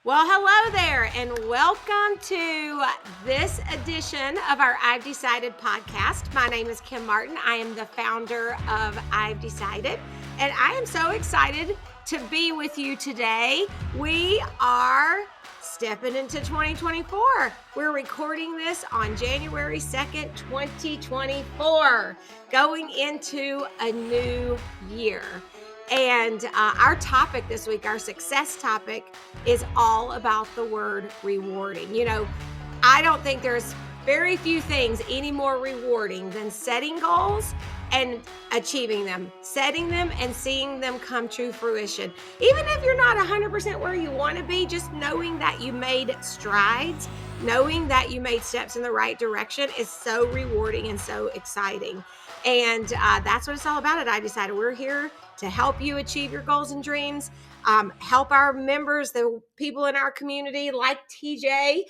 Well, hello there, and welcome to this edition of our I've Decided podcast. My name is Kim Martin. I am the founder of I've Decided, and I am so excited to be with you today. We are stepping into 2024. We're recording this on January 2nd, 2024, going into a new year. And our topic this week, our success topic, is all about the word rewarding. You know, I don't think there's very few things any more rewarding than setting goals and achieving them, setting them and seeing them come to fruition. Even if you're not 100% where you want to be, just knowing that you made strides, knowing that you made steps in the right direction is so rewarding and so exciting. And that's what it's all about at I Decided. We're here to help you achieve your goals and dreams, help our members, the people in our community like TJ,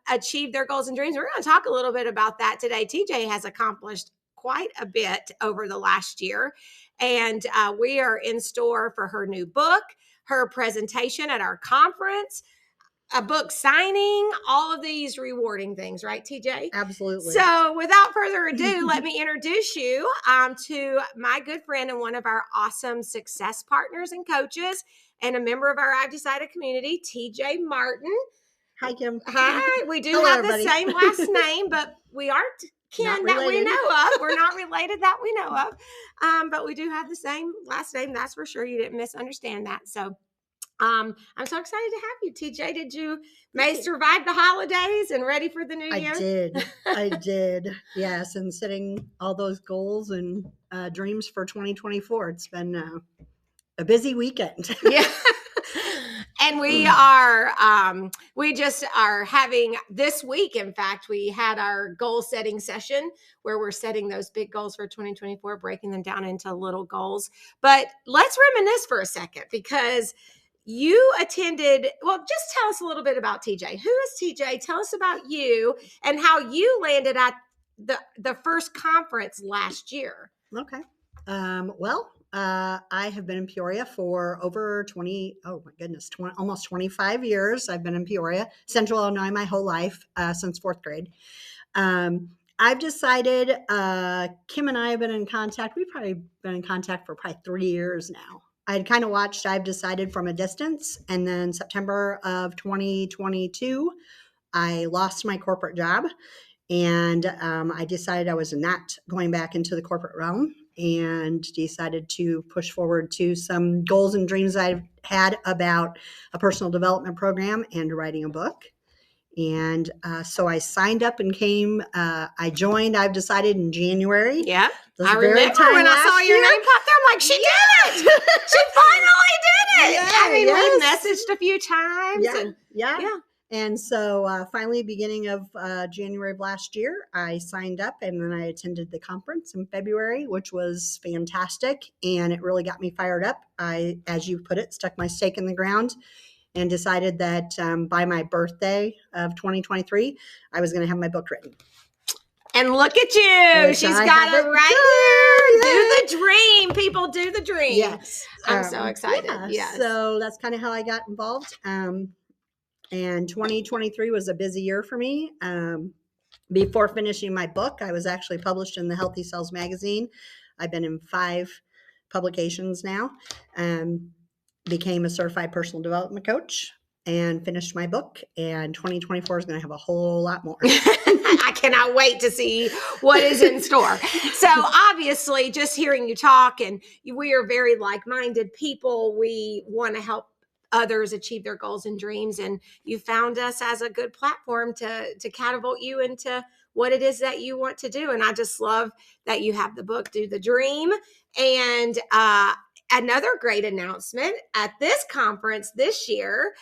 achieve their goals and dreams. We're going to talk a little bit about that today. TJ has accomplished quite a bit over the last year, and we are in store for her new book, her presentation at our conference, a book signing, all of these rewarding things, right, TJ? Absolutely. So without further ado, let me introduce you to my good friend and one of our awesome success partners and coaches and a member of our I've Decided community, TJ Martin. Hi, Kim. Hi. We do Hello, have everybody. the same last name, but we aren't kin that we know of. We're not related that we know of. But we do have the same last name. That's for sure. You didn't misunderstand that. So I'm so excited to have you, TJ. Did you survive the holidays and ready for the new year? I did. Yes. And setting all those goals and dreams for 2024. It's been a busy weekend. Yeah. And we just are having this week. In fact, we had our goal setting session where we're setting those big goals for 2024, breaking them down into little goals. But let's reminisce for a second because you attended, well, just tell us a little bit about TJ. Who is TJ? Tell us about you and how you landed at the first conference last year. Okay. I have been in Peoria for over almost 25 years. I've been in Peoria, Central Illinois, my whole life, since fourth grade. I've decided, Kim and I have been in contact. We've probably been in contact for probably 3 years now. I'd kind of watched I've Decided from a distance. And then September of 2022, I lost my corporate job. And I decided I was not going back into the corporate realm and decided to push forward to some goals and dreams I've had about a personal development program and writing a book. And so I signed up and came. I joined I've Decided in January. Yeah. I remember when I saw your name pop there, I'm like, she did it. She finally did it. Yeah, I mean, we messaged a few times. Yeah. And so finally, beginning of January of last year, I signed up and then I attended the conference in February, which was fantastic. And it really got me fired up. I, as you put it, stuck my stake in the ground and decided that by my birthday of 2023, I was going to have my book written. And look at you. She's got it right here. Do the dream. People, do the dream. Yes. I'm so excited. Yes. So that's kind of how I got involved. And 2023 was a busy year for me. Before finishing my book, I was actually published in the Healthy Cells magazine. I've been in 5 publications now. Became a certified personal development coach and finished my book. And 2024 is going to have a whole lot more. I cannot wait to see what is in store. So obviously, just hearing you talk, and we are very like-minded people. We want to help others achieve their goals and dreams. And you found us as a good platform to catapult you into what it is that you want to do. And I just love that you have the book, Do the Dream. And another great announcement at this conference this year,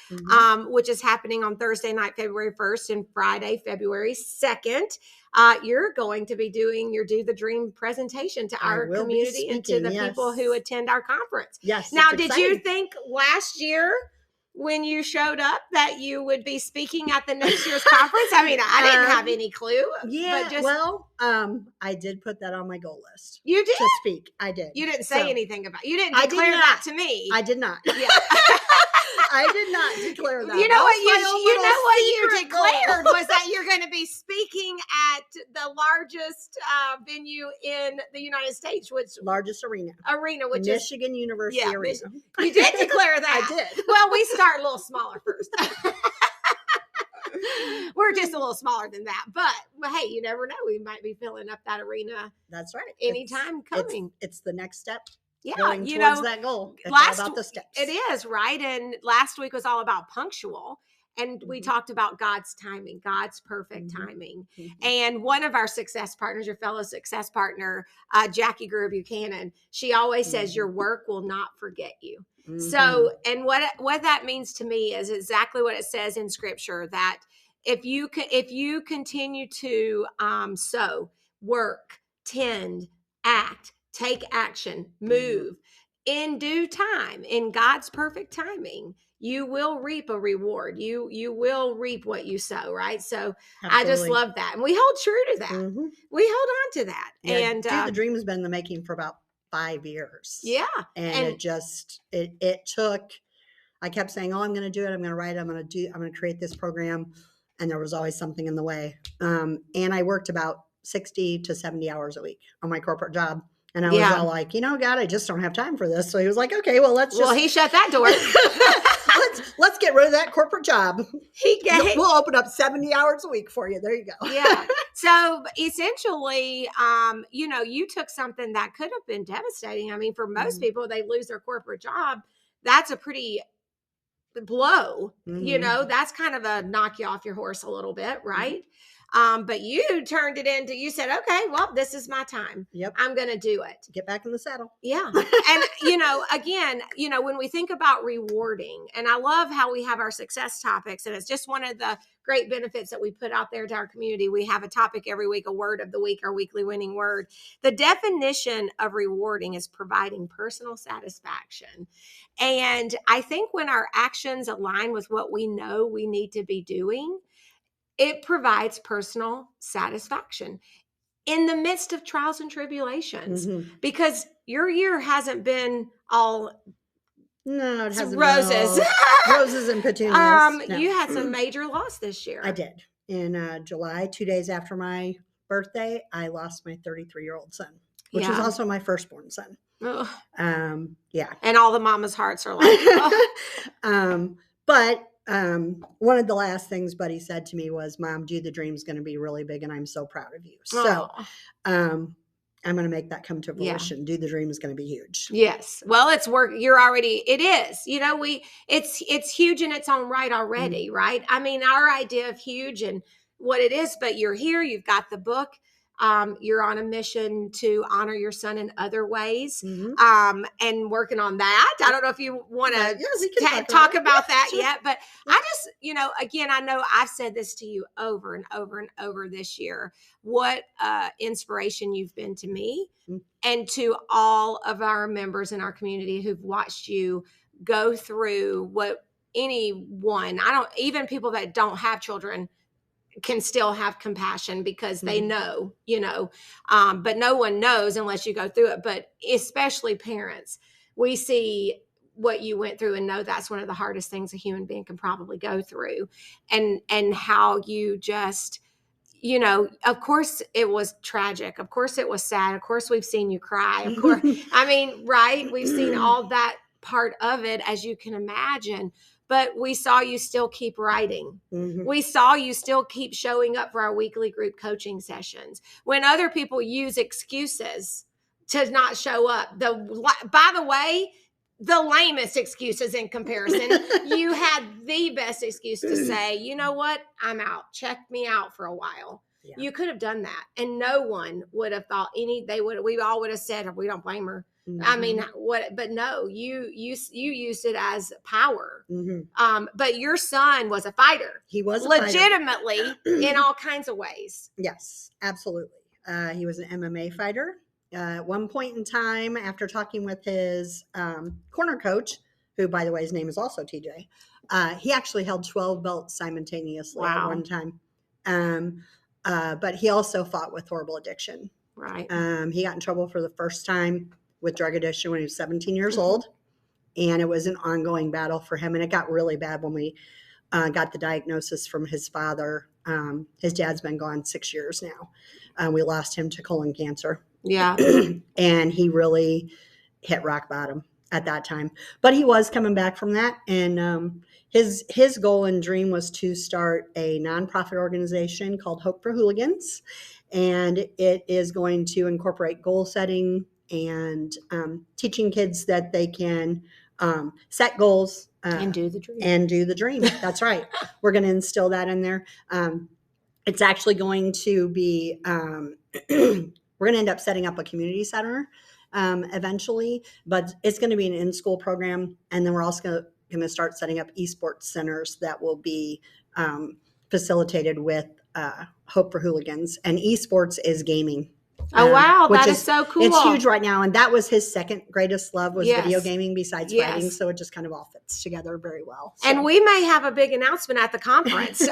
which is happening on Thursday night, February 1st and Friday, February 2nd. You're going to be doing your Do the Dream presentation to our community and to the people who attend our conference. Yes. Now, did you think last year when you showed up that you would be speaking at the next year's conference? I mean, I didn't have any clue. Yeah. I did put that on my goal list. You did? To speak. I did. You didn't say anything about it. You didn't declare that to me. I did not. Yeah. I did not declare that. You know That what was my own you know little what you secret goal. declared was that you're going to be speaking at the largest venue in the United States, which Largest arena, which is Michigan University Arena. You did declare that. I did. Well, we start a little smaller first. We're just a little smaller than that, but hey, you never know. We might be filling up that arena. That's right. Anytime coming. It's the next step. Yeah, going towards that goal. It's all about the steps. It is, right? And last week was all about punctual. And we talked about God's timing, God's perfect timing. And one of our success partners, your fellow success partner, Jackie Greer Buchanan, she always says your work will not forget you. So, and what that means to me is exactly what it says in Scripture, that if you continue to sow, work, tend, act, take action, move in due time, in God's perfect timing, you will reap a reward. You will reap what you sow, right? So I just love that. And we hold true to that. We hold on to that. Yeah, and the dream has been in the making for about 5 years. Yeah. And it took, I kept saying, oh, I'm going to do it. I'm going to write it. I'm going to create this program. And there was always something in the way. And I worked about 60 to 70 hours a week on my corporate job. And I was all like, God, I just don't have time for this. So he was like, okay, well, he shut that door. let's get rid of that corporate job. We'll open up 70 hours a week for you. There you go. Yeah. So essentially, you took something that could have been devastating. I mean, for most people, they lose their corporate job. That's a pretty blow. That's kind of a knock you off your horse a little bit, right? But you turned it into, you said, okay, well, this is my time. Yep. I'm going to do it. Get back in the saddle. Yeah. And, again, when we think about rewarding, and I love how we have our success topics, and it's just one of the great benefits that we put out there to our community. We have a topic every week, a word of the week, our weekly winning word. The definition of rewarding is providing personal satisfaction. And I think when our actions align with what we know we need to be doing, it provides personal satisfaction in the midst of trials and tribulations, because your year hasn't been all it hasn't roses. Been all roses and petunias. No. You had some major loss this year. I did. In July, 2 days after my birthday, I lost my 33-year-old son, which was also my firstborn son. Ugh. Yeah. And all the mama's hearts are like, but one of the last things Buddy said to me was, Mom, the dream's going to be really big and I'm so proud of you. So, I'm going to make that come to fruition. Do the dream is going to be huge. Yes. Well, it's work. It is, it's huge in its own right already. Right. I mean, our idea of huge and what it is, but you're here, you've got the book. You're on a mission to honor your son in other ways, and working on that. I don't know if you want to talk about that yet, but I just, again, I know I've said this to you over and over and over this year, what inspiration you've been to me and to all of our members in our community who've watched you go through what anyone, even people that don't have children can still have compassion because they know, but no one knows unless you go through it. But especially parents, we see what you went through and know that's one of the hardest things a human being can probably go through, and how you just, of course it was tragic. Of course it was sad. Of course we've seen you cry. Of course, I mean, right. We've seen all that part of it, as you can imagine. But we saw you still keep writing. We saw you still keep showing up for our weekly group coaching sessions. When other people use excuses to not show up, by the way, the lamest excuses in comparison, you had the best excuse to say, you know what, I'm out. Check me out for a while. Yeah. You could have done that. And no one would have thought we all would have said, we don't blame her. I mean, but no, you used it as power. But your son was a fighter. He was legitimately in all kinds of ways. Yes, absolutely. He was an MMA fighter. At one point in time, after talking with his corner coach, who, by the way, his name is also TJ, he actually held 12 belts simultaneously at one time. But he also fought with horrible addiction. Right. He got in trouble for the first time with drug addiction when he was 17 years old. And it was an ongoing battle for him. And it got really bad when we got the diagnosis from his father. His dad's been gone 6 years now. We lost him to colon cancer. Yeah. And he really hit rock bottom at that time. But he was coming back from that. And his goal and dream was to start a nonprofit organization called Hope for Hooligans. And it is going to incorporate goal setting and teaching kids that they can set goals And do the dream. and do the dream. That's right. We're going to instill that in there. It's actually going to be, we're going to end up setting up a community center eventually, but it's going to be an in-school program. And then we're also going to start setting up esports centers that will be facilitated with Hope for Hooligans. And esports is gaming. Oh, wow. That is so cool. It's huge right now. And that was his second greatest love was Yes. video gaming besides Yes. writing. So it just kind of all fits together very well. So. And we may have a big announcement at the conference in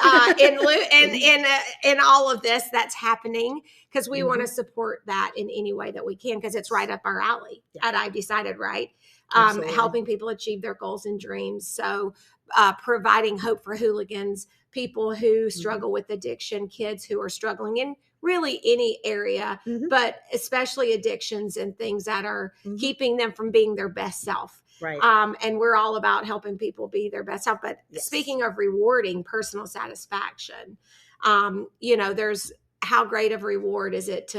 all of this that's happening, because we want to support that in any way that we can, because it's right up our alley at I've Decided, right? Helping people achieve their goals and dreams. So providing hope for hooligans, people who struggle with addiction, kids who are struggling in really any area, but especially addictions and things that are keeping them from being their best self. Right. And we're all about helping people be their best self. But speaking of rewarding personal satisfaction, there's how great of a reward is it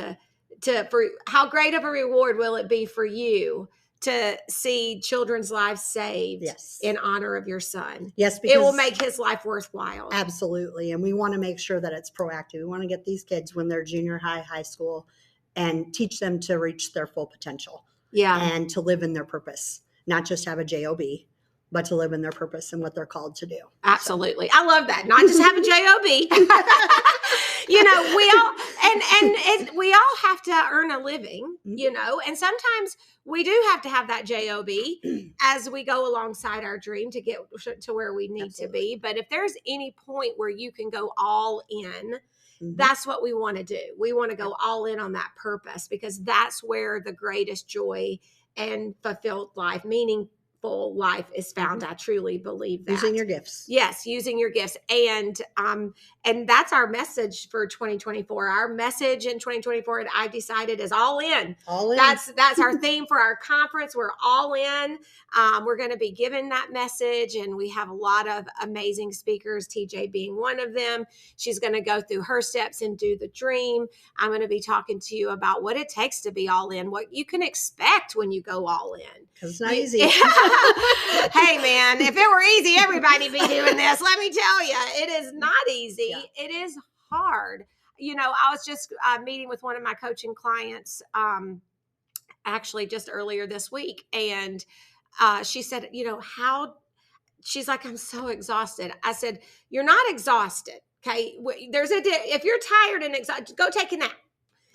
how great of a reward will it be for you to see children's lives saved in honor of your son? Yes, because it will make his life worthwhile. Absolutely. And we want to make sure that it's proactive. We want to get these kids when they're junior high, high school, and teach them to reach their full potential. Yeah. And to live in their purpose, not just have a job, but to live in their purpose and what they're called to do. Absolutely. So. I love that. Not just have a job. We all have to earn a living, and sometimes we do have to have that job as we go alongside our dream to get to where we need to be. But if there's any point where you can go all in, that's what we want to do. We want to go all in on that purpose, because that's where the greatest joy and fulfilled life, meaningful life is found. I truly believe that. Using your gifts. Yes, using your gifts. And that's our message for 2024. Our message in 2024 at I've Decided is all in. All in. That's our theme for our conference. We're all in. We're going to be giving that message, and we have a lot of amazing speakers, TJ being one of them. She's going to go through her steps and do the dream. I'm going to be talking to you about what it takes to be all in, what you can expect when you go all in. Because it's not easy. Hey, man, if it were easy, everybody'd be doing this. Let me tell you, it is not easy. Yeah. It is hard. I was just meeting with one of my coaching clients actually just earlier this week. And she said, she's like, I'm so exhausted. I said, you're not exhausted. Okay. If you're tired and exhausted, go take a nap.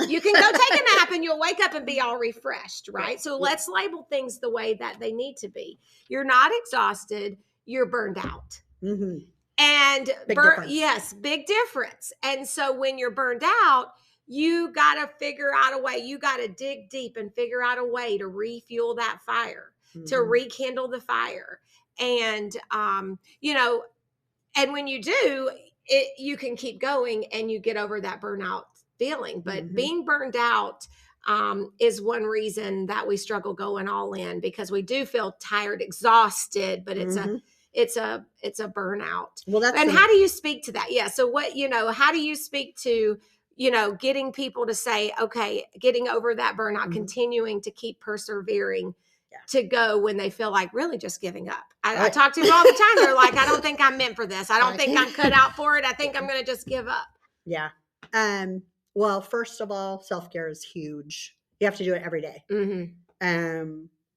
You can go take a nap and you'll wake up and be all refreshed, right? So let's label things the way that they need to be. You're not exhausted. You're burned out. Mm-hmm. And big difference. And so when you're burned out, you got to figure out a way. You got to dig deep and figure out a way to refuel that fire, to rekindle the fire. And, and when you do, you can keep going and you get over that burnout feeling. But being burned out is one reason that we struggle going all in, because we do feel tired, exhausted, but it's a burnout. How do you speak to that? Yeah. So how do you speak to, getting people to say, okay, getting over that burnout, continuing to keep persevering to go when they feel like really just giving up? I talk to them all the time. They're like, I don't think I'm meant for this. I don't think I'm cut out for it. I think I'm going to just give up. Yeah. Well, first of all, self-care is huge. You have to do it every day.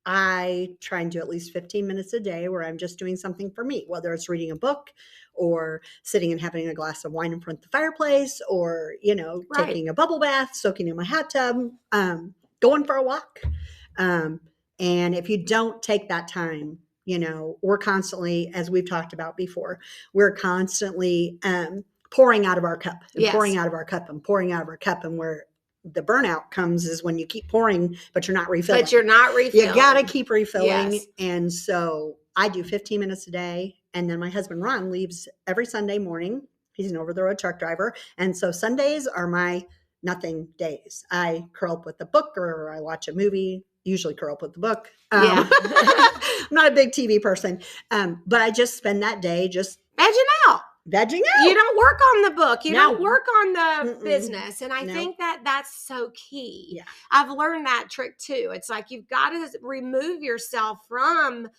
I try and do at least 15 minutes a day where I'm just doing something for me, whether it's reading a book or sitting and having a glass of wine in front of the fireplace, or, taking a bubble bath, soaking in my hot tub, going for a walk. And if you don't take that time, we're constantly, as we've talked about before, we're constantly pouring out of our cup and pouring out of our cup and pouring out of our cup. And the burnout comes is when you keep pouring, but you're not refilling. But you're not refilling. You got to keep refilling. Yes. And so I do 15 minutes a day. And then my husband, Ron, leaves every Sunday morning. He's an over-the-road truck driver. And so Sundays are my nothing days. I curl up with a book or I watch a movie, usually curl up with the book. Yeah. I'm not a big TV person, but I just spend that day just vegging out. You don't work on the book. You don't work on the business. And I think that that's so key. Yeah. I've learned that trick too. It's like you've got to remove yourself from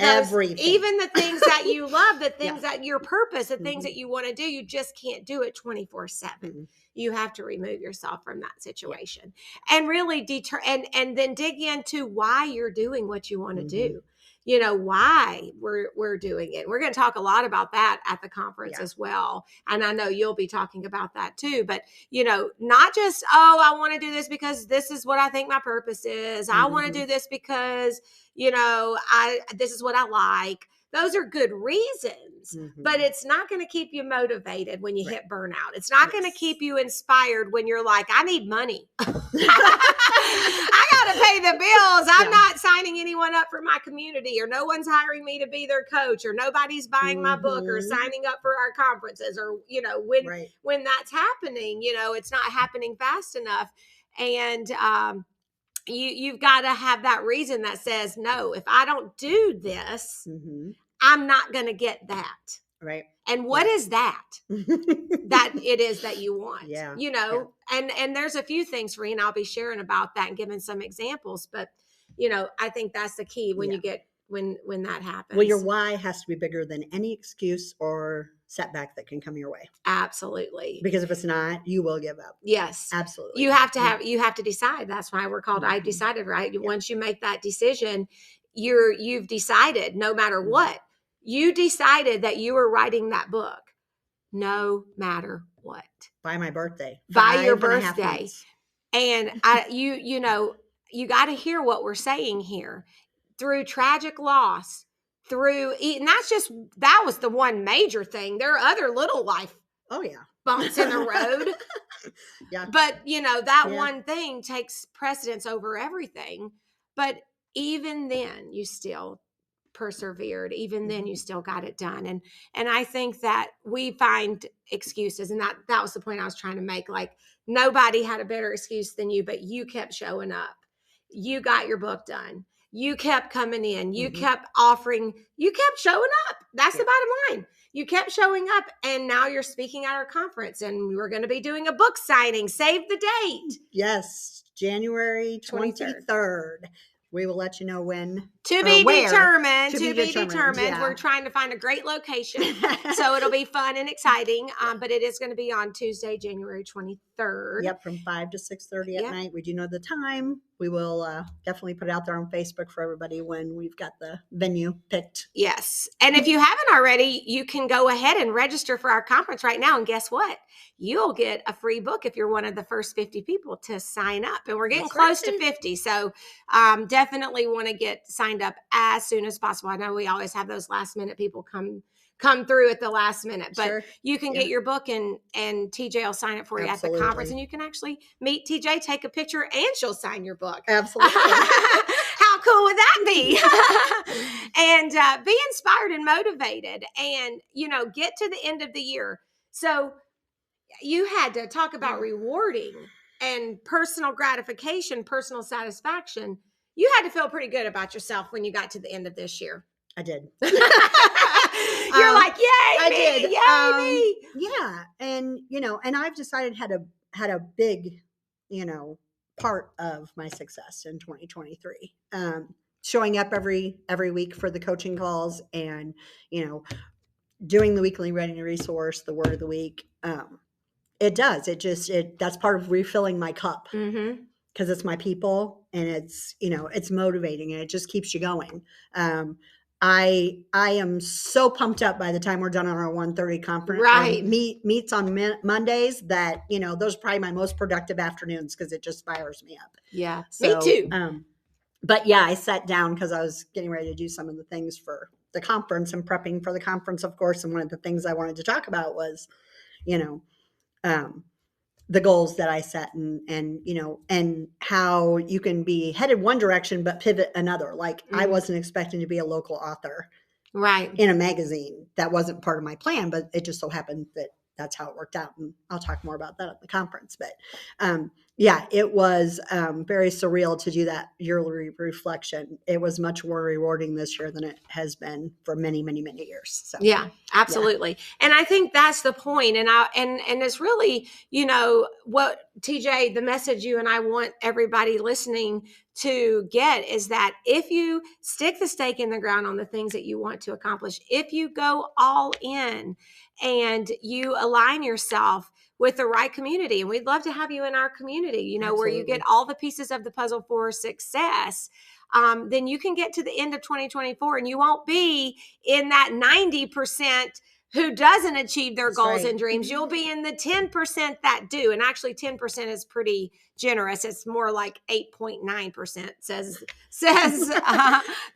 everything, even the things that you love, the things that your purpose, the things that you want to do. You just can't do it 24/7. You have to remove yourself from that situation and really and then dig into why you're doing what you want to do. You know, why we're doing it. We're going to talk a lot about that at the conference as well. And I know you'll be talking about that too, but you know, not just, oh, I want to do this because this is what I think my purpose is. I want to do this because, you know, this is what I like. Those are good reasons, but it's not going to keep you motivated when you hit burnout. It's not going to keep you inspired when you're like, I need money. I got to pay the bills. I'm not signing anyone up for my community, or no one's hiring me to be their coach, or nobody's buying my book or signing up for our conferences, or, you know, when that's happening, you know, it's not happening fast enough. And, you've got to have that reason that says, no, if I don't do this, I'm not going to get that. Right. And what is that? That it is that you want, you know, and there's a few things, Reen, I'll be sharing about that and giving some examples, but you know, I think that's the key when you get, when that happens. Well, your why has to be bigger than any excuse or setback that can come your way. Absolutely. Because if it's not, you will give up. Yes. Absolutely. You have to decide. That's why we're called I've decided, right? Once you make that decision, you've decided no matter what. You decided that you were writing that book no matter what. By my birthday. By your birthday. And you know, you got to hear what we're saying here. Through tragic loss, and that was the one major thing. There are other little life bumps in the road. But you know, that one thing takes precedence over everything. But even then you still persevered. Even then you still got it done. And I think that we find excuses, and that was the point I was trying to make. Like, nobody had a better excuse than you, but you kept showing up. You got your book done. You kept coming in. You kept offering. You kept showing up. That's the bottom line. You kept showing up, and now you're speaking at our conference, and we're going to be doing a book signing. Save the date. Yes, January 23rd. We will let you know when. To be determined. Yeah. We're trying to find a great location. So it'll be fun and exciting. But it is going to be on Tuesday, January 23rd. Yep, from 5 to 6:30 at night. We do know the time. We will definitely put it out there on Facebook for everybody when we've got the venue picked. Yes. And if you haven't already, you can go ahead and register for our conference right now. And guess what? You'll get a free book if you're one of the first 50 people to sign up. And we're getting close to 50. So definitely want to get signed up as soon as possible. I know we always have those last minute people come through at the last minute, but you can get your book, and TJ will sign it for you at the conference, and you can actually meet TJ, take a picture, and she'll sign your book. Absolutely. How cool would that be? And be inspired and motivated, and, you know, get to the end of the year. So you had to talk about rewarding and personal gratification, personal satisfaction. You had to feel pretty good about yourself when you got to the end of this year. I did. You're like, yay, I me, did. Yay, me. Yeah. And, you know, and I've decided had a big, you know, part of my success in 2023. Showing up every week for the coaching calls, and, you know, doing the weekly reading resource, the word of the week. It does. That's part of refilling my cup. Because it's my people, and it's, you know, it's motivating, and it just keeps you going. I am so pumped up by the time we're done on our 1:30 conference. Right. Meets on Mondays, that, you know, those are probably my most productive afternoons, because it just fires me up. Yeah. So, me too. But yeah, I sat down because I was getting ready to do some of the things for the conference and prepping for the conference, of course. And one of the things I wanted to talk about was, you know, the goals that I set, and and how you can be headed one direction but pivot another. Like I wasn't expecting to be a local author Right. in a magazine. That wasn't part of my plan, but it just so happened that that's how it worked out. And I'll talk more about that at the conference. But yeah, it was very surreal to do that yearly reflection. It was much more rewarding this year than it has been for many, many, many years. So yeah, absolutely. Yeah. And I think that's the point. And it's really, what TJ, the message you and I want everybody listening to get is that if you stick the stake in the ground on the things that you want to accomplish, if you go all in and you align yourself with the right community, and we'd love to have you in our community, where you get all the pieces of the puzzle for success, then you can get to the end of 2024 and you won't be in that 90% who doesn't achieve their goals and dreams. You'll be in the 10% that do. And actually 10% is pretty generous. It's more like 8.9% says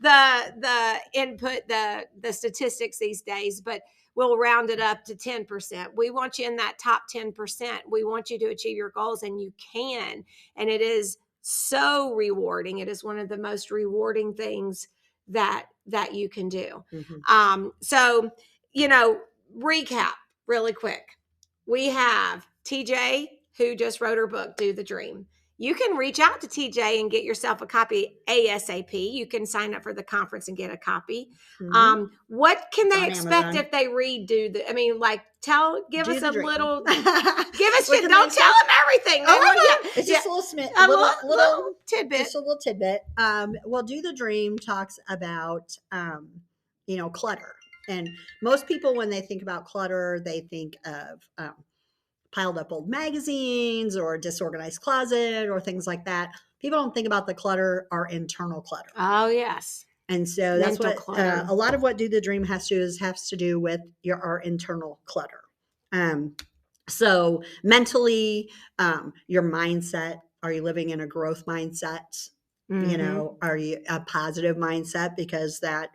the input, the statistics these days, but we'll round it up to 10%. We want you in that top 10%. We want you to achieve your goals, and you can. And it is so rewarding. It is one of the most rewarding things that you can do. So, recap really quick. We have TJ, who just wrote her book, Do the Dream. You can reach out to TJ and get yourself a copy ASAP. You can sign up for the conference and get a copy. What can they expect Amazon if they read give us a little, give us, don't tell them everything. It's just a little tidbit. Just a little tidbit. Well, Do the Dream talks about, clutter. And most people, when they think about clutter, they think of piled up old magazines or a disorganized closet or things like that. People don't think about the clutter, our internal clutter. Oh, yes. And so that's what a lot of what Do the Dream has to do with our internal clutter. So mentally, your mindset, are you living in a growth mindset? Are you a positive mindset? Because that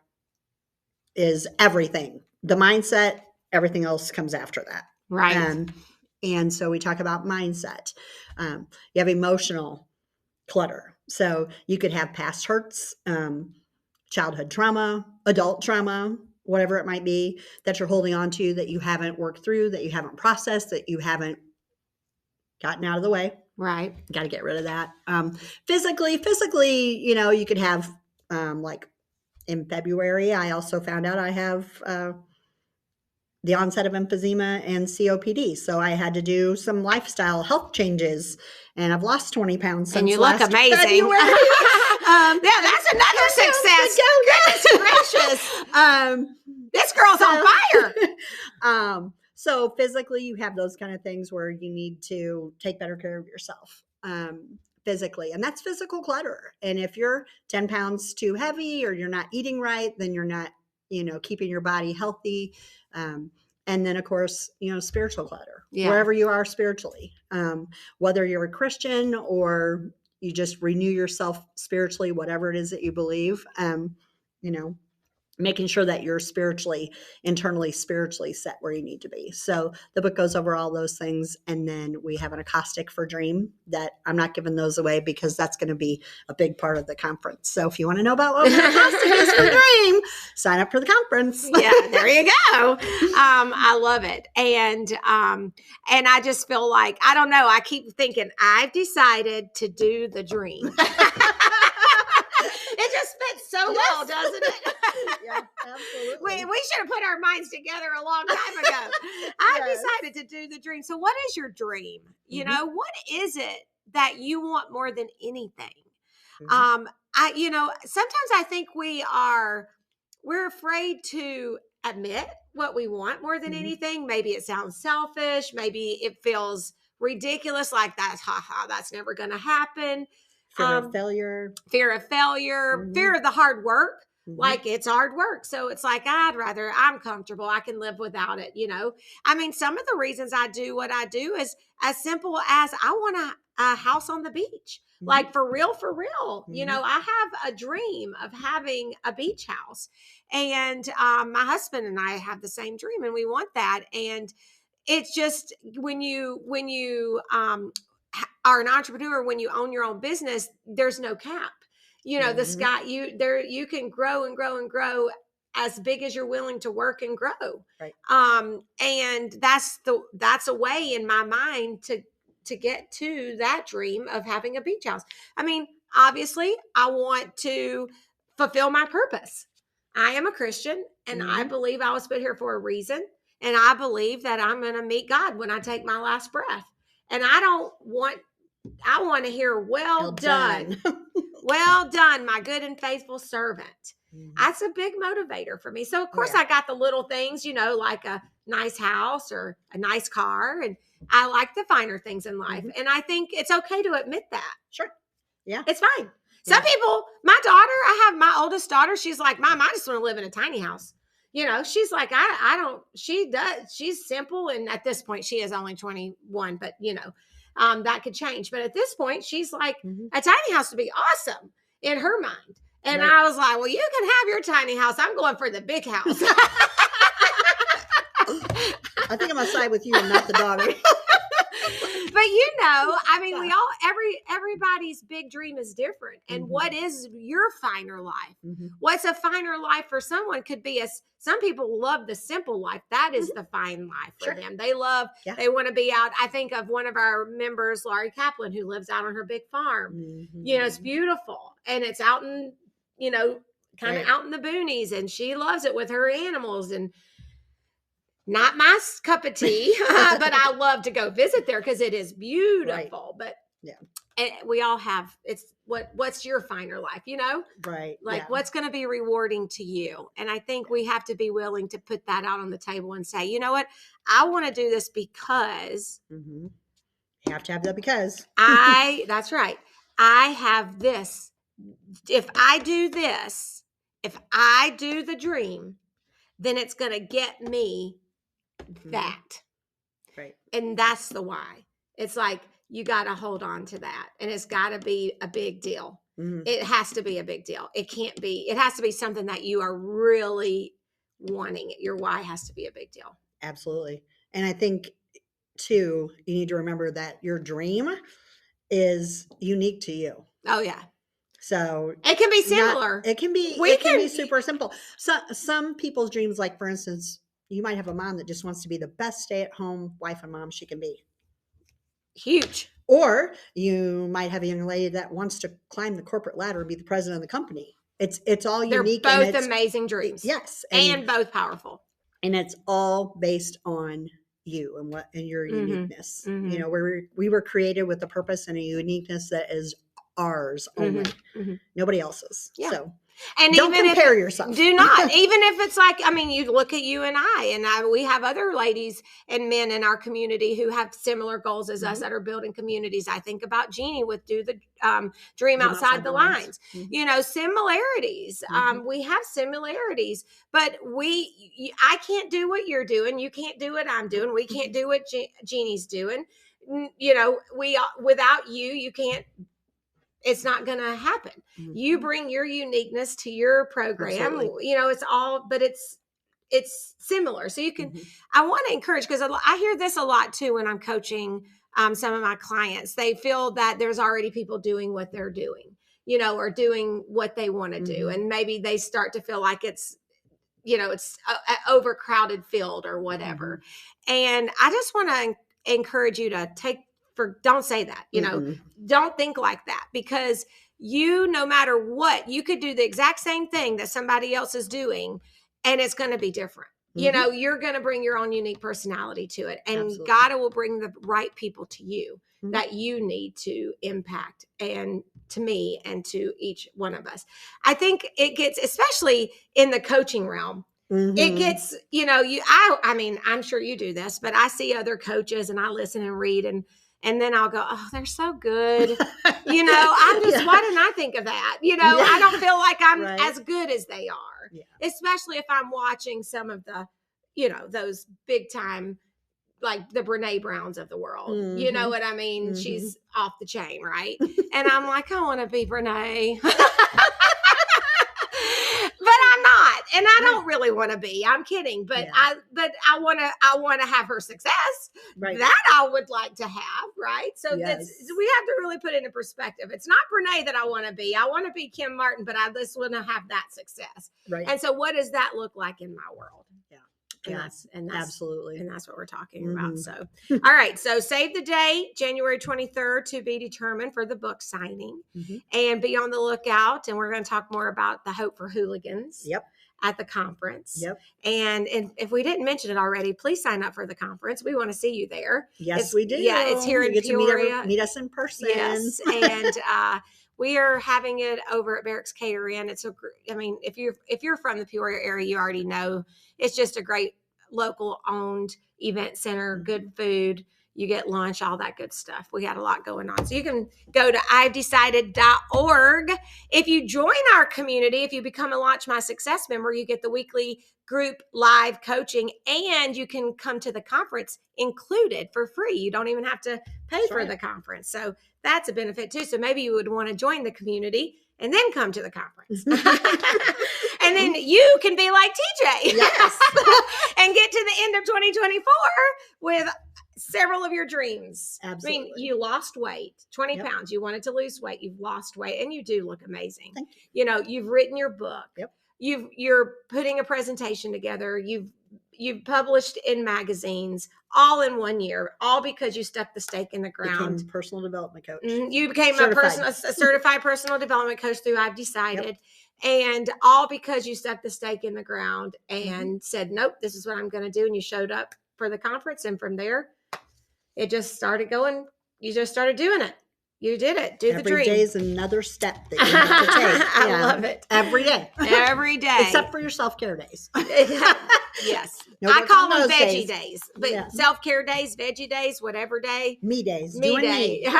is everything. The mindset, everything else comes after that. Right. And so we talk about mindset. You have emotional clutter. So you could have past hurts, childhood trauma, adult trauma, whatever it might be that you're holding on to, that you haven't worked through, that you haven't processed, that you haven't gotten out of the way. Right. Got to get rid of that. Physically, you could have like in February, I also found out I have the onset of emphysema and COPD. So I had to do some lifestyle health changes, and I've lost 20 pounds since and you look amazing. February. Yeah, that's another success. Goodness gracious. This girl's on fire. So physically, you have those kind of things where you need to take better care of yourself. Physically, and that's physical clutter. And if you're 10 pounds too heavy, or you're not eating right, then you're not, keeping your body healthy. And then of course, spiritual clutter, wherever you are spiritually, whether you're a Christian or you just renew yourself spiritually, whatever it is that you believe, making sure that you're internally spiritually set where you need to be. So the book goes over all those things. And then we have an acrostic for dream that I'm not giving those away because that's going to be a big part of the conference. So if you want to know about what an acrostic is for dream, sign up for the conference. Yeah, there you go. I love it. And I just feel like, I don't know, I keep thinking, I've decided to do the dream. It just fits so well, doesn't it? Yeah, absolutely. We should have put our minds together a long time ago. I decided to do the dream. So what is your dream? What is it that you want more than anything? Sometimes I think we're afraid to admit what we want more than anything. Maybe it sounds selfish. Maybe it feels ridiculous, like that's never going to happen. Fear of failure, fear of the hard work. Like it's hard work. So it's like, I'm comfortable. I can live without it. Some of the reasons I do what I do is as simple as I want a house on the beach. Like for real. I have a dream of having a beach house, and my husband and I have the same dream, and we want that. And it's just when you are an entrepreneur, when you own your own business, there's no cap. The Mm-hmm. sky, you can grow and grow and grow as big as you're willing to work and grow. Right. And that's a way in my mind to get to that dream of having a beach house. I mean, obviously, I want to fulfill my purpose. I am a Christian, and I Mm-hmm. believe I was put here for a reason. And I believe that I'm going to meet God when I take my last breath. And I want to hear, well done. Well done, my good and faithful servant. Mm-hmm. That's a big motivator for me. So, of course, yeah. I got the little things, like a nice house or a nice car. And I like the finer things in life. Mm-hmm. And I think it's okay to admit that. Sure. Yeah. It's fine. Some people, my daughter, I have my oldest daughter, she's like, Mom, I just want to live in a tiny house. She's like, I don't, she does, she's simple. And at this point, she is only 21, but that could change. But at this point, she's like, Mm-hmm. a tiny house would be awesome in her mind. And Right. I was like, well, you can have your tiny house. I'm going for the big house. I think I'm gonna side with you and not the daughter. But I mean, we all everybody's big dream is different. And Mm-hmm. what is your finer life? Mm-hmm. What's a finer life for someone could be some people love the simple life. That is the fine life for Sure. them. They want to be out. I think of one of our members, Laurie Kaplan, who lives out on her big farm. Mm-hmm. It's beautiful, and it's out in, kind of Right. out in the boonies, and she loves it with her animals. And not my cup of tea, but I love to go visit there because it is beautiful. Right. But we all have, it's what's your finer life, Right. like yeah. what's going to be rewarding to you. And I think we have to be willing to put that out on the table and say, you know what, I want to do this because Mm-hmm. You have to have that because that's right. I have this. If I do this, if I do the dream, then it's going to get me that. Right. And that's the why. It's like, you got to hold on to that. And it's got to be a big deal. Mm-hmm. It has to be a big deal. It has to be something that you are really wanting. Your why has to be a big deal. Absolutely. And I think too, you need to remember that your dream is unique to you. Oh yeah. So it can be similar. It can be super simple. So some people's dreams, like for instance, you might have a mom that just wants to be the best stay-at-home wife and mom she can be. Huge. Or you might have a young lady that wants to climb the corporate ladder and be the president of the company. It's all unique. They're both amazing dreams. Yes. And both powerful. And it's all based on you and your Mm-hmm. uniqueness. Mm-hmm. We were created with a purpose and a uniqueness that is ours only. Mm-hmm. Nobody else's. Yeah. So and don't even compare yourself. Do not. Even if it's like, I mean, you look at you and we have other ladies and men in our community who have similar goals as us that are building communities. I think about Jeannie with Do the Dream Outside the Lines. Mm-hmm. Similarities. Mm-hmm. We have similarities, but I can't do what you're doing. You can't do what I'm doing. We can't do what Jeannie's doing. Without you can't. It's not going to happen. Mm-hmm. You bring your uniqueness to your program. Absolutely. It's all, but it's similar. So you can, I want to encourage, because I hear this a lot too when I'm coaching some of my clients. They feel that there's already people doing what they're doing, or doing what they want to do. And maybe they start to feel like it's an overcrowded field or whatever. And I just want to encourage you to don't say that, don't think like that, because no matter what, you could do the exact same thing that somebody else is doing and it's going to be different. You're going to bring your own unique personality to it, and absolutely. God will bring the right people to you that you need to impact, and to me and to each one of us. I think it gets, especially in the coaching realm, it gets, I mean, I'm sure you do this, but I see other coaches and I listen and read, and then I'll go, oh, they're so good. I'm just, why didn't I think of that? I don't feel like I'm as good as they are, especially if I'm watching some of the, those big time, like the Brene Browns of the world. You know what I mean? She's off the chain, right? And I'm like, I want to be Brene. But I'm not. and I don't really want to be. I'm kidding, but Yeah. I want to have her success. Right. That I would like to have, right? So Yes. we have to really put it into perspective. It's not Brene that I want to be. I want to be Kim Martin, but I just want to have that success. Right. And so, what does that look like in my world? Yeah. And Yeah. that's Absolutely. and that's what we're talking about. So, all right. So save the date, January 23rd, to be determined for the book signing, and be on the lookout. And we're going to talk more about the Hope for Hooligans. Yep. At the conference. Yep. And if we didn't mention it already, please sign up for the conference. We want to see you there. Yes, we do. Yeah, it's here in Peoria. Meet us in person. Yes, and we are having it over at Barracks Catering. If you're from the Peoria area, you already know it's just a great local owned event center, good food. You get lunch, all that good stuff. We got a lot going on. So you can go to ivedecided.org. If you join our community, if you become a Launch My Success member, you get the weekly group live coaching, and you can come to the conference included for free. You don't even have to pay for the conference. So that's a benefit too. So maybe you would want to join the community and then come to the conference. And then you can be like TJ. Yes. And get to the end of 2024 with several of your dreams. Absolutely. I mean, you lost weight, 20 pounds. You wanted to lose weight. You've lost weight, and you do look amazing. Thank you. You've written your book. Yep. You're putting a presentation together. You've published in magazines all in 1 year, all because you stuck the stake in the ground. Became personal development coach. You became a certified personal development coach through I've Decided. And all because you stuck the stake in the ground and said, nope, this is what I'm going to do. And you showed up for the conference. And from there, it just started going. You just started doing it. You did it. Do the dream. Every day is another step that you have to take. I love it. Every day. Every day. Except for your self-care days. Yes. No I call them those veggie days. But self-care days, veggie days, whatever day. Me days. Me doing day. me.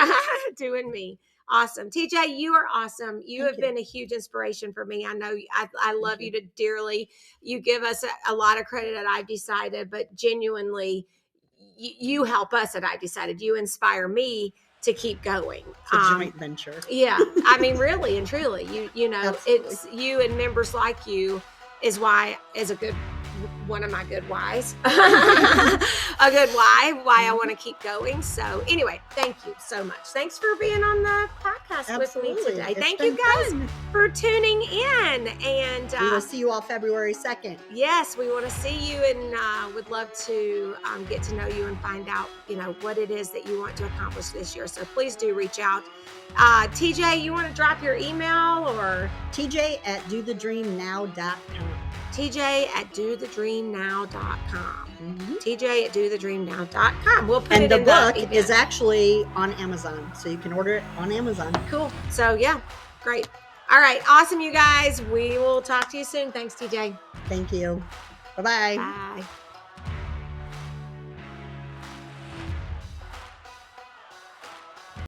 Doing me. Awesome. TJ, you are awesome. You have been a huge inspiration for me. I know I love you dearly. You give us a lot of credit at I've Decided, but genuinely, you help us at I've Decided. You inspire me to keep going. It's a joint venture. Yeah. I mean, really and truly, you know, Absolutely. It's you and members like you is one of my good whys. A good why I want to keep going. So anyway, thank you so much. Thanks for being on the podcast with me today. Thank you guys for tuning in. And we will see you all February 2nd. Yes, we want to see you, and would love to get to know you and find out, what it is that you want to accomplish this year. So please do reach out. TJ, you want to drop your email or? TJ@dothedreamnow.com. TJ@dothedreamnow.com. TJ@dothedreamnow.com. We'll put it in the book event. is actually on Amazon, so you can order it on Amazon. Cool. So yeah, great. All right, awesome, you guys. We will talk to you soon. Thanks, TJ. Thank you. Bye-bye. Bye.